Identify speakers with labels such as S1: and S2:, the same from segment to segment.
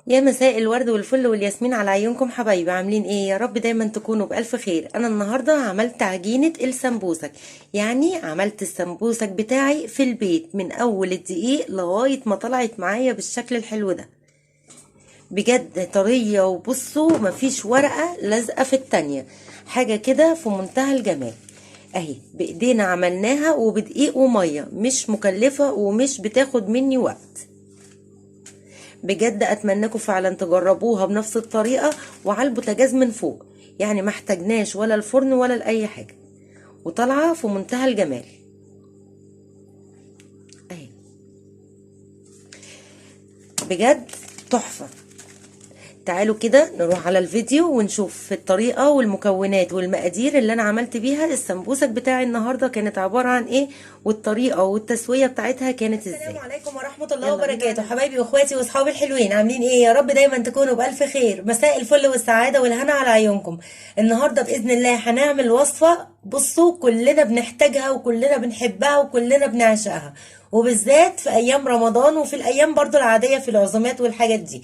S1: يا مساء الورد والفل والياسمين على عيونكم حبايبي، عاملين ايه؟ يا رب دايما تكونوا بألف خير. انا النهارده عملت عجينة السمبوسك، يعني عملت السمبوسك بتاعي في البيت من اول الدقيق لغاية ما طلعت معايا بالشكل الحلو ده. بجد طرية، وبصوا مفيش ورقة لازقة في التانية، حاجة كده في منتهى الجمال. اهي بايدينا عملناها وبدقيق ومية، مش مكلفة ومش بتاخد مني وقت. بجد اتمنىكم فعلا تجربوها بنفس الطريقه وعلى البوتاجاز من فوق، يعني ما احتاجناش ولا الفرن ولا لاي حاجه، وطالعه في منتهى الجمال. اهي بجد تحفه. تعالوا كده نروح على الفيديو ونشوف الطريقة والمكونات والمقادير اللي انا عملت بيها السمبوسك بتاعي النهاردة كانت عبارة عن ايه، والطريقة والتسوية بتاعتها كانت ازاي. السلام عليكم ورحمة الله وبركاته، حبايبي واخواتي واصحابي الحلوين، عاملين ايه؟ يا رب دايما تكونوا بألف خير. مساء الفل والسعادة والهنا على عيونكم. النهاردة بإذن الله هنعمل وصفة بصوا كلنا بنحتاجها وكلنا بنحبها وكلنا بنعشقها، وبالذات في ايام رمضان وفي الايام برضو العادية في العزومات والحاجات دي.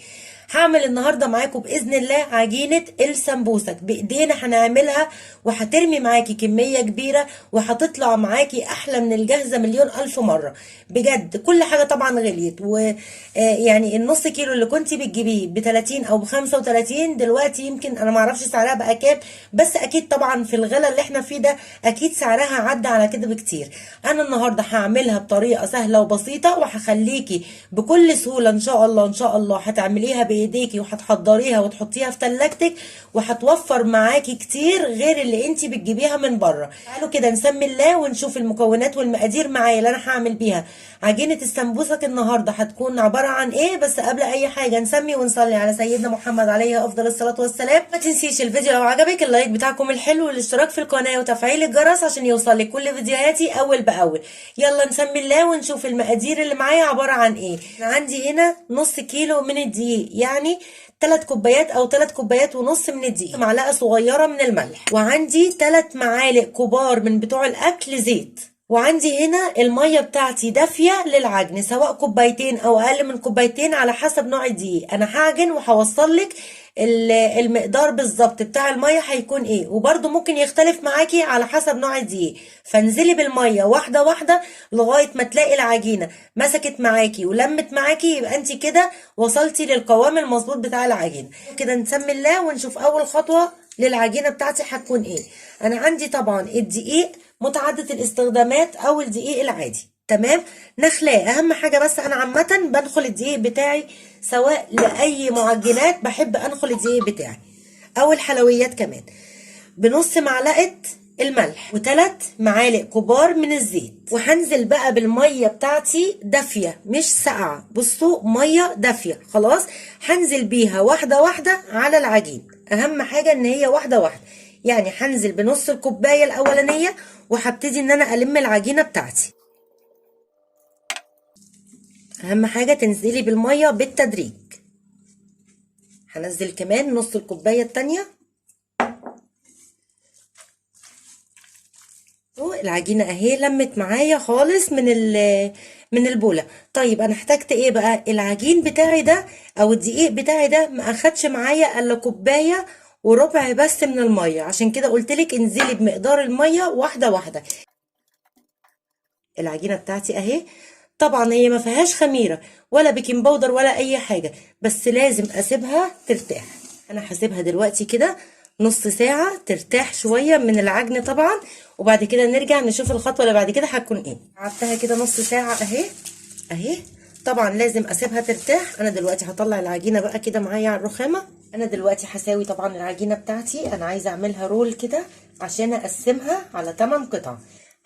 S1: هعمل النهارده معاكم باذن الله عجينه السمبوسك بايدينا، هنعملها وهترمي معاكي كميه كبيره وهتطلع معاكي احلى من الجاهزه مليون الف مره. بجد كل حاجه طبعا غليت، ويعني النص كيلو اللي كنتي بتجيبيه ب 30 او ب 35 دلوقتي يمكن انا ما اعرفش سعرها بقى كام، بس اكيد طبعا في الغلا اللي احنا فيه ده اكيد سعرها عدى على كده بكتير. انا النهارده هعملها بطريقه سهله وبسيطه، وهخليكي بكل سهوله ان شاء الله ان شاء الله هتعمليها بايديكي وهتحضريها وتحطيها في تلاجتك، وهتوفر معاكي كتير غير اللي انت بتجيبيها من بره. تعالوا كده نسمي الله ونشوف المكونات والمقادير معايا اللي انا هعمل بيها عجينه السمبوسك النهارده هتكون عباره عن ايه. بس قبل اي حاجه نسمي ونصلي على سيدنا محمد عليه افضل الصلاه والسلام. ما تنسيش الفيديو لو عجبك اللايك بتاعكم الحلو والاشتراك في القناه وتفعيل الجرس عشان يوصلك كل فيديوهاتي اول باول. يلا نسمي الله ونشوف المقادير اللي معايا عباره عن ايه. انا عندي هنا نص كيلو من الدقيق، يعني 3 كوبايات او 3 كوبايات ونص من الدقيق، معلقه صغيره من الملح، وعندي 3 معالق كبار من بتوع الاكل زيت، وعندي هنا الميه بتاعتي دافيه للعجن، سواء كوبايتين او اقل من كوبايتين على حسب نوع الدقيق. انا هعجن وهوصل لك المقدار بالظبط بتاع الميه هيكون ايه، وبرده ممكن يختلف معاكي على حسب نوع الدقيق. فانزلي بالميه واحده واحده لغايه ما تلاقي العجينه مسكت معاكي ولمت معاكي، يبقى انت كده وصلتي للقوام المظبوط بتاع العجينه. كده نسمي الله ونشوف اول خطوه للعجينه بتاعتي هتكون ايه. انا عندي طبعا الدقيق متعدد الاستخدامات او الدقيق العادي، تمام، نخلاه اهم حاجه. بس انا عامه بنخل الدقيق بتاعي سواء لاي معجنات، بحب انخل الدقيق بتاعي او الحلويات كمان، بنص معلقه الملح وثلاث معالق كبار من الزيت. وهنزل بقى بالميه بتاعتي دافيه مش ساقعه، بصوا ميه دافيه خلاص، هنزل بيها واحده واحده على العجين. اهم حاجه ان هي واحده واحده، يعني هنزل بنص الكوبايه الاولانيه وهبتدي ان انا الم العجينه بتاعتي. اهم حاجه تنزلي بالميه بالتدريج. هنزل كمان نص الكوبايه التانيه. العجينه اهي لمت معايا خالص من البوله. طيب انا احتجت ايه بقى؟ العجين بتاعي ده او الدقيق بتاعي ده ما اخدش معايا الا كوبايه وربع بس من الميه، عشان كده قلت لك انزلي بمقدار الميه واحده واحده. العجينه بتاعتي اهي، طبعا هي ما فيهاش خميره ولا بيكنج باودر ولا اي حاجه، بس لازم اسيبها ترتاح. انا هسيبها دلوقتي كده نص ساعه ترتاح شويه من العجن طبعا، وبعد كده نرجع نشوف الخطوه اللي بعد كده هتكون ايه. قعدتها كده نص ساعه اهي اهي، طبعا لازم اسيبها ترتاح. انا دلوقتي هطلع العجينه بقى كده معايا على الرخامه. انا دلوقتي هساوي طبعا العجينه بتاعتي، انا عايزه اعملها رول كده عشان اقسمها على 8 قطع.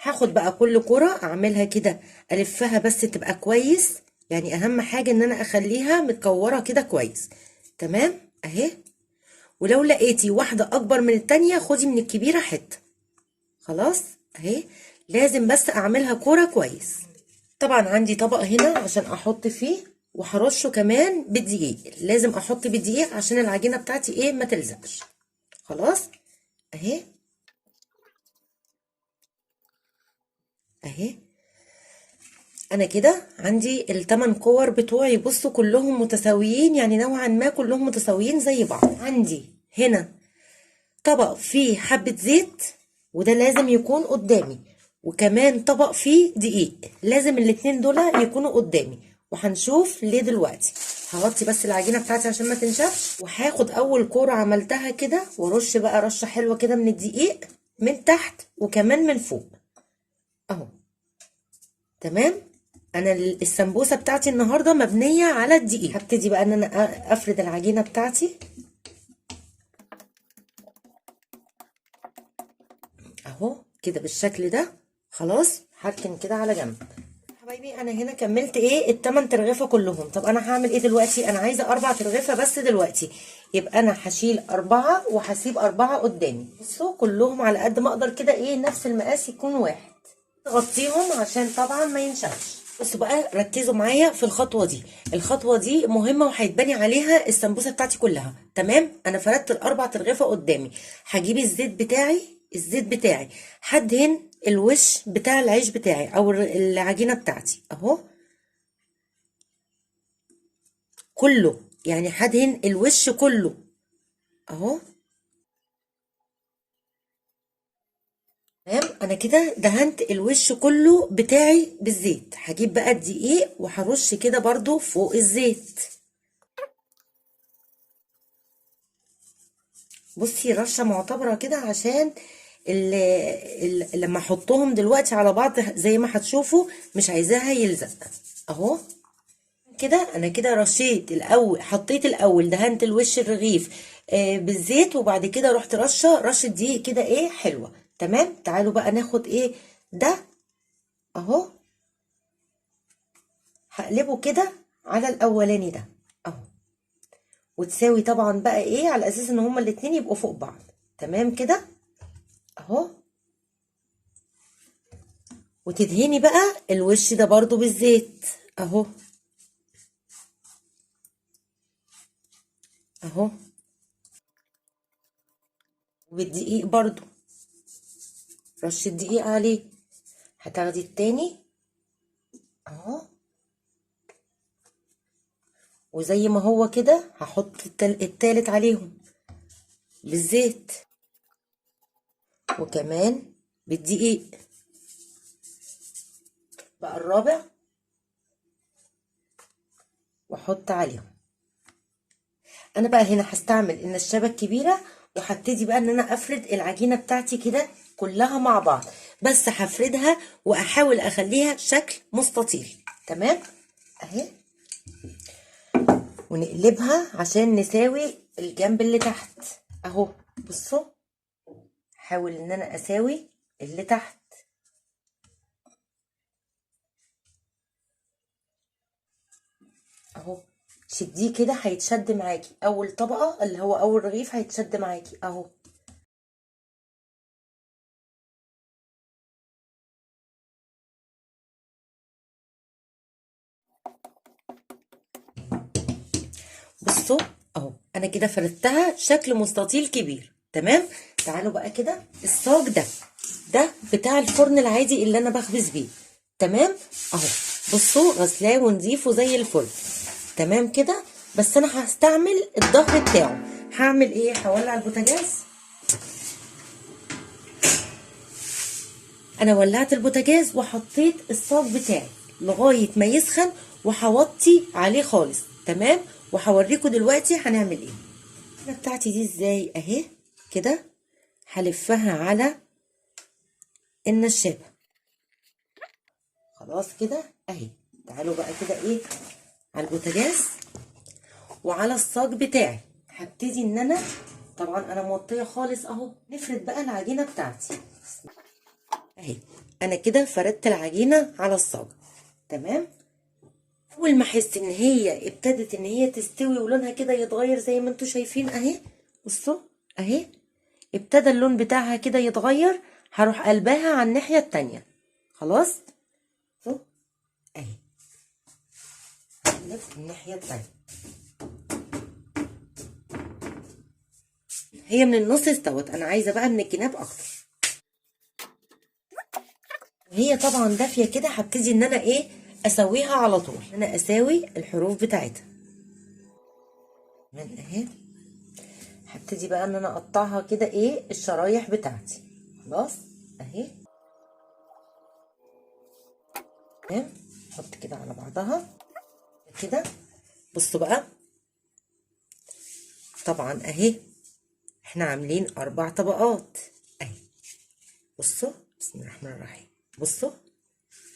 S1: هاخد بقى كل كرة اعملها كده الفها بس تبقى كويس، يعني اهم حاجة ان انا اخليها متكورة كده كويس، تمام اهي. ولو لقيتي واحدة اكبر من التانية خدي من الكبيرة حتة، خلاص اهي. لازم بس اعملها كورة كويس. طبعا عندي طبق هنا عشان احط فيه، وهرشه كمان بالدقيق، لازم احط بالدقيق عشان العجينة بتاعتي ايه ما تلزقش. خلاص اهي اهي. انا كده عندي الثمان كور بتوعي، بصوا كلهم متساويين، يعني نوعا ما كلهم متساويين زي بعض. عندي هنا طبق فيه حبة زيت وده لازم يكون قدامي، وكمان طبق فيه دقيق، لازم الاتنين دول يكونوا قدامي، وهنشوف ليه دلوقتي. هغطي بس العجينة بتاعتي عشان ما تنشفش، وهاخد اول كورة عملتها كده وارش بقى رشة حلوة كده من الدقيق من تحت وكمان من فوق اهو. تمام. انا السمبوسة بتاعتي النهاردة مبنية على الدقيق. هبتدي بقى ان انا افرد العجينة بتاعتي اهو كده بالشكل ده. خلاص هركن كده على جنب. حبايبي انا هنا كملت ايه التمن ترغيفه كلهم. طب انا هعمل ايه دلوقتي؟ انا عايزه 4 ترغيفه بس دلوقتي، يبقى انا هشيل 4 وهسيب 4 قدامي. بصوا كلهم على قد ما اقدر كده، ايه نفس المقاس يكون واحد. غطيهم عشان طبعا ما ينشفش. بصوا بقى ركزوا معايا في الخطوه دي، الخطوه دي مهمه وهيتبني عليها السمبوسه بتاعتي كلها. تمام. انا فردت ال4 ترغيفه قدامي، هجيب الزيت بتاعي هدهن الوش بتاع العيش بتاعي او العجينه بتاعتي اهو كله، يعني هدهن الوش كله اهو. تمام. انا كده دهنت الوش كله بتاعي بالزيت. هجيب بقى الدقيق وهرش كده برضو فوق الزيت. بصي رشه معتبره كده عشان لما احطهم دلوقتي على بعض زي ما هتشوفوا مش عايزاها يلزق اهو كده. انا كده رشيت الاول، حطيت الاول دهنت الوش الرغيف بالزيت، وبعد كده رحت رشه دقيق كده ايه حلوه. تمام. تعالوا بقى ناخد ايه ده اهو، هقلبه كده على الاولاني ده اهو، وتساوي طبعا بقى ايه على اساس ان هما الاتنين يبقوا فوق بعض. تمام كده اهو. وتدهني بقى الوش ده برضو بالزيت اهو اهو، وبالدقيق برضو رشه دقيق عليه. هتاخدي التاني اهو، وزي ما هو كده هحط التالت عليهم بالزيت وكمان بالدقيق. بقى الرابع واحط عليهم. انا بقى هنا هستعمل النشابه الكبيره، وهبتدي بقى ان انا افرد العجينه بتاعتي كده كلها مع بعض، بس هفردها واحاول اخليها شكل مستطيل. تمام اهي. ونقلبها عشان نساوي الجنب اللي تحت اهو. بصوا حاول ان انا اساوي اللي تحت اهو. شديه كده هيتشد معاكي، اول طبقه اللي هو اول رغيف هيتشد معاكي اهو. بصوا اهو انا كده فردتها شكل مستطيل كبير. تمام. تعالوا بقى كده الصاج ده بتاع الفرن العادي اللي انا بخبز بيه. تمام اهو. بصوا غسلاه ونضيفه زي الفل. تمام كده. بس انا هستعمل الظهر بتاعه. هعمل ايه؟ هولع البوتاجاز. انا ولعت البوتاجاز وحطيت الصاج بتاعي لغايه ما يسخن، وهوطي عليه خالص. تمام. وهوريكم دلوقتي هنعمل ايه. العجينه بتاعتي دي ازاي اهي كده هلفها على النشابه. خلاص كده اهي. تعالوا بقى كده ايه على البوتاجاز وعلى الصاج بتاعي. هبتدي ان انا طبعا انا موطيه خالص اهو. نفرد بقى العجينه بتاعتي اهي. انا كده فردت العجينه على الصاج. تمام. اول ما احس ان هي ابتدت ان هي تستوي ولونها كده يتغير زي ما انتوا شايفين اهي. بصوا اهي ابتدى اللون بتاعها كده يتغير، هروح قلبها على الناحيه التانيه. خلاص. بصوا اهي قلب الناحيه التانيه. هي من النص استوت، انا عايزه بقى من الجناب اكتر. وهي طبعا دافيه كده هبتدي ان انا ايه اسويها على طول. انا اساوي الحروف بتاعتها من اهي. هبتدي بقى ان انا اقطعها كده ايه الشرايح بتاعتي. خلاص اهي تمام. احط كده على بعضها كده. بصوا بقى طبعا اهي احنا عاملين 4 طبقات اهي. بصوا بسم الله الرحمن الرحيم. بصوا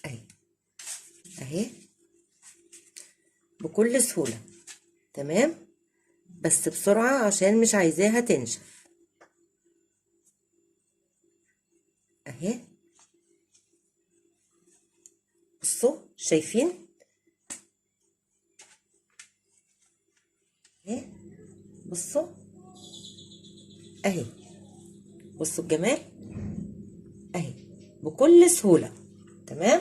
S1: اهي اهي بكل سهولة. تمام بس بسرعة عشان مش عايزاها تنشف اهي. بصوا شايفين اهي. بصوا اهي. بصوا الجمال اهي بكل سهولة. تمام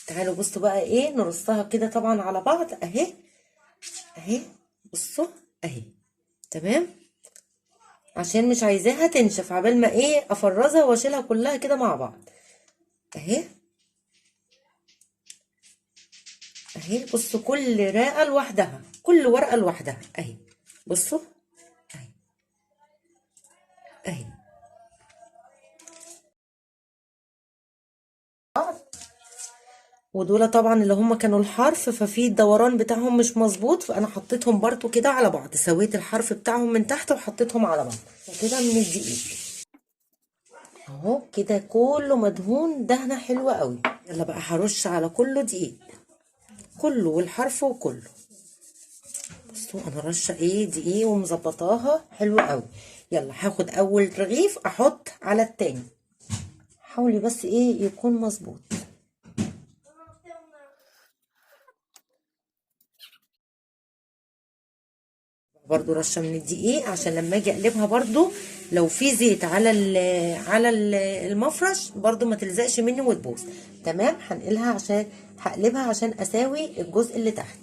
S1: تعالوا بصوا بقى ايه نرصها كده طبعا على بعض اهي اهي. بصوا اهي. تمام عشان مش عايزاها تنشف عبال ما ايه افرزها واشيلها كلها كده مع بعض اهي اهي. بصوا كل رقه لوحدها كل ورقه لوحدها اهي. بصوا اهي اهي. ودول طبعا اللي هم كانوا الحرف ففي الدوران بتاعهم مش مظبوط فانا حطيتهم برضو كده على بعض. سويت الحرف بتاعهم من تحت وحطيتهم على بعض كده من الدقيق اهو كده كله مدهون دهنه حلوه قوي. يلا بقى هرش على كله دقيق كله والحرف وكله. بصوا انا رشه ايه دقيق ومظبطاها حلو قوي. يلا هاخد اول رغيف احط على التاني. حاولي بس ايه يكون مظبوط. برضو رشه من الدقيق عشان لما اجي اقلبها برضو لو في زيت على المفرش برضو ما تلزقش مني وتبوظ. تمام هنقلها عشان هقلبها عشان اساوي الجزء اللي تحت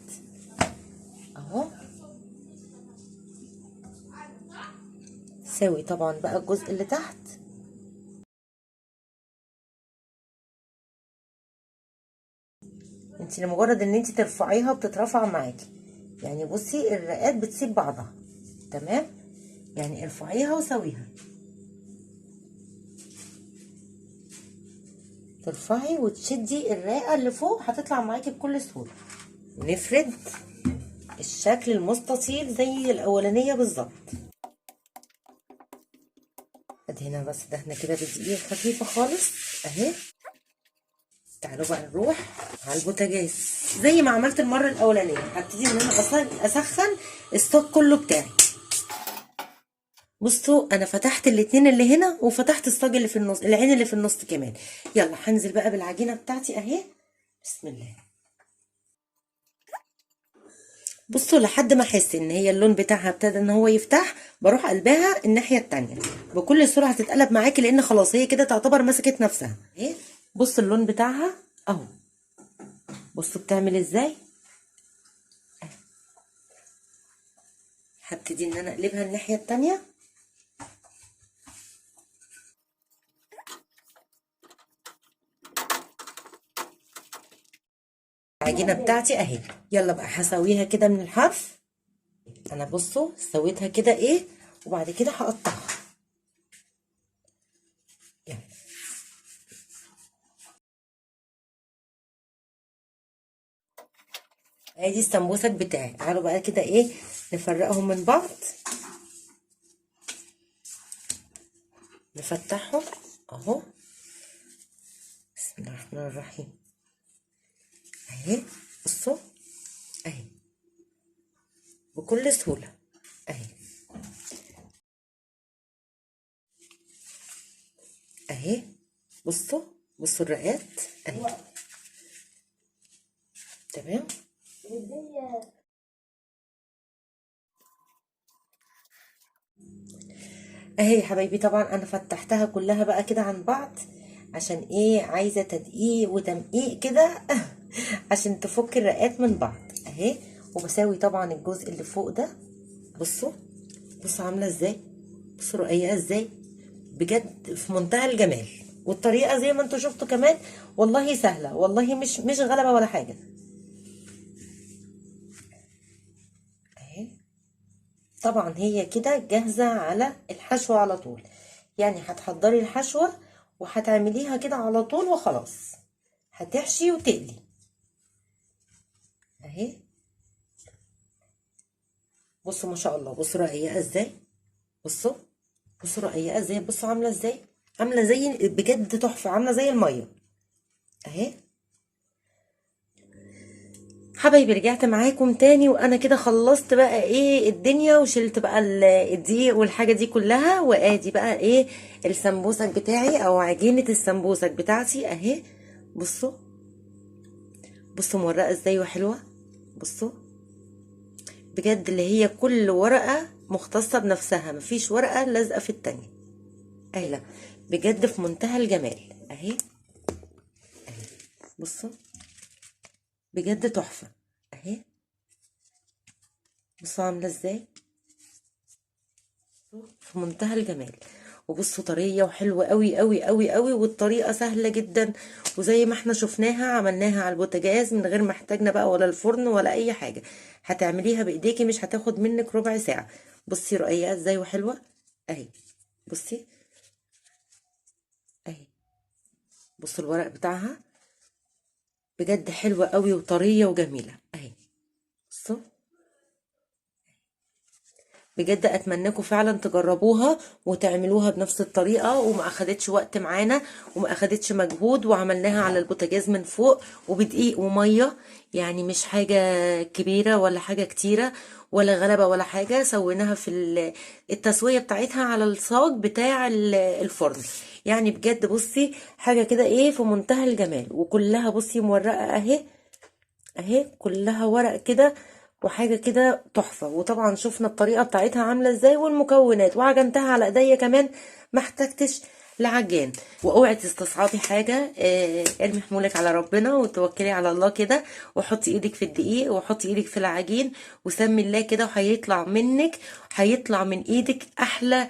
S1: اهو. ساوي طبعا بقى الجزء اللي تحت. انت لمجرد ان انت ترفعيها بتترفع معاكي يعني. بصي الرقات بتسيب بعضها. تمام يعني ارفعيها وسويها. ترفعي وتشدي الرقه اللي فوق هتطلع معاكي بكل سهوله. نفرد الشكل المستطيل زي الاولانيه بالظبط. ادهنها بس دهنه كده بالدقيق خفيفه خالص اهي. تعالوا بقى نروح على البوتاجاز زي ما عملت المره الاولانيه. هبتدي ان انا اسخن الصاج كله بتاعي. بصوا انا فتحت الاتنين اللي هنا وفتحت الصاج اللي في النص العين اللي في النص كمان. يلا هنزل بقى بالعجينه بتاعتي اهي. بسم الله. بصوا لحد ما احس ان هي اللون بتاعها ابتدى ان هو يفتح بروح قلبها الناحيه التانيه بكل سرعه هتتقلب معاكي لان خلاص هي كده تعتبر مسكت نفسها اهي. بصوا اللون بتاعها اهو. بصوا بتعمل ازاي. هبتدي ان انا اقلبها الناحيه التانيه. العجينه بتاعتي اهي. يلا بقى هسويها كده من الحرف. انا بصوا سويتها كده ايه وبعد كده هقطعها. يلا ادي السمبوسك بتاعي. تعالوا بقى كده ايه نفرقهم من بعض نفتحهم اهو. بسم الله الرحمن الرحيم اهي. بصوا اهي بكل سهوله اهي اهي. بصوا بصوا الرقات اهي. تمام اهي يا حبايبي. طبعا انا فتحتها كلها بقى كده عن بعض عشان ايه عايزه تدقيق وتمقيق كده عشان تفك الرقات من بعض اهي. وبساوي طبعا الجزء اللي فوق ده. بصوا بصوا عامله ازاي بصوا رقيقه ازاي، بجد في منتهى الجمال. والطريقه زي ما انتوا شفتوا كمان والله سهله، والله مش غلبه ولا حاجه اهي. طبعا هي كده جاهزه على الحشوه على طول، يعني هتحضري الحشوه وهتعمليها كده على طول وخلاص، هتحشي وتقلي اهي. بصوا ما شاء الله، بصوا رقيقه ازاي، بصوا بصوا رقيقه ازاي، بصوا عامله ازاي، عامله زي بجد تحفه، عامله زي الميه اهي. حبايبي رجعت معاكم تاني، وانا كده خلصت بقى ايه الدنيا، وشلت بقى الدقيق والحاجه دي كلها، وادي بقى ايه السمبوسك بتاعي او عجينه السمبوسك بتاعتي اهي. بصوا بصوا مورقه ازاي وحلوه، بصوا بجد اللي هي كل ورقه مختصه بنفسها، مفيش ورقه لازقه في التانية اهي. لا بجد في منتهى الجمال اهي. بصوا بجد تحفه اهي. بصوا عامله ازاي في منتهى الجمال. وبصوا طريه وحلوه قوي قوي قوي قوي، والطريقه سهله جدا، وزي ما احنا شفناها عملناها على البوتاجاز من غير ما احتاجنا بقى ولا الفرن ولا اي حاجه، هتعمليها بايديكي مش هتاخد منك ربع ساعه. بصي رقيقه ازاي وحلوه اهي. بصي اهي، بصوا الورق بتاعها بجد حلوه قوي وطريه وجميله اهي. بصوا بجد اتمنىكم فعلا تجربوها وتعملوها بنفس الطريقه، وما اخدتش وقت معانا وما اخدتش مجهود، وعملناها على البوتاجاز من فوق وبدقيق وميه، يعني مش حاجه كبيره ولا حاجه كتيره ولا غلبه ولا حاجه. سويناها في التسويه بتاعتها على الصاج بتاع الفرن، يعني بجد بصي حاجه كده ايه في منتهى الجمال، وكلها بصي مورقه اهي اهي، كلها ورق كده وحاجه كده تحفه. وطبعا شفنا الطريقه بتاعتها عامله ازاي والمكونات، وعجنتها على ايديا كمان ما احتجتش لعجان. واوعي تستصعبي حاجه، ارمي حمولك على ربنا وتوكلي على الله كده، وحطي ايدك في الدقيق وحطي ايدك في العجين وسمي الله كده، وهيطلع منك، هيطلع من ايدك احلى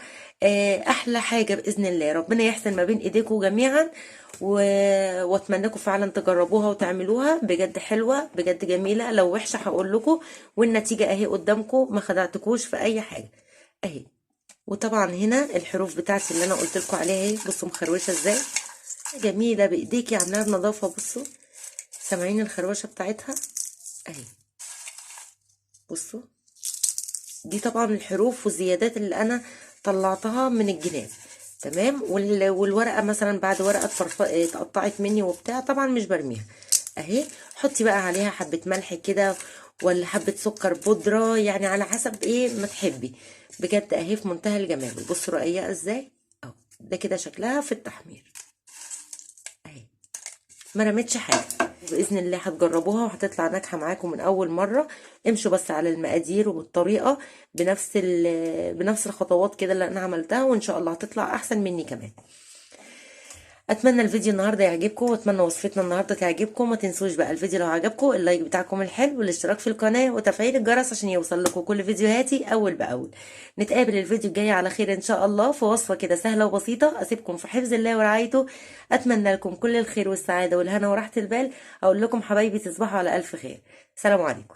S1: احلى حاجه باذن الله. ربنا يحسن ما بين ايديكم جميعا، واتمنىكم فعلا تجربوها وتعملوها، بجد حلوه بجد جميله. لو وحشه هقول لكم، والنتيجه اهي قدامكم، ما خدعتكوش في اي حاجه اهي. وطبعا هنا الحروف بتاعتي اللي انا قلت لكم عليها اهي، بصوا مخروشه ازاي جميله بايديكي، عاملاها بنظافه. بصوا سامعين الخروشه بتاعتها اهي. بصوا دي طبعا الحروف والزيادات اللي انا طلعتها من الجناب، تمام. والورقه مثلا بعد ورقه اتقطعت مني وبتاع، طبعا مش برميها اهي. حطي بقى عليها حبه ملح كده ولا حبه سكر بودره، يعني على حسب ايه ما تحبي. بجد اهي في منتهى الجمال. بصوا رقيقه ازاي اهو، ده كده شكلها في التحمير اهي، ما رمتش حاجه. باذن الله هتجربوها وهتطلع ناجحه معاكم من اول مره. امشوا بس على المقادير والطريقه بنفس الخطوات كده اللي انا عملتها، وان شاء الله هتطلع احسن مني كمان. اتمنى الفيديو النهارده يعجبكم، واتمنى وصفتنا النهارده تعجبكم. ما تنسوش بقى الفيديو لو عجبكم اللايك بتاعكم الحلو، والاشتراك في القناه، وتفعيل الجرس عشان يوصل لكم كل فيديوهاتي اول باول. نتقابل الفيديو الجاي على خير ان شاء الله، في وصفه كده سهله وبسيطه. اسيبكم في حفظ الله ورعايته، اتمنى لكم كل الخير والسعاده والهنا وراحه البال. اقول لكم حبايبي تصبحوا على الف خير. سلام عليكم.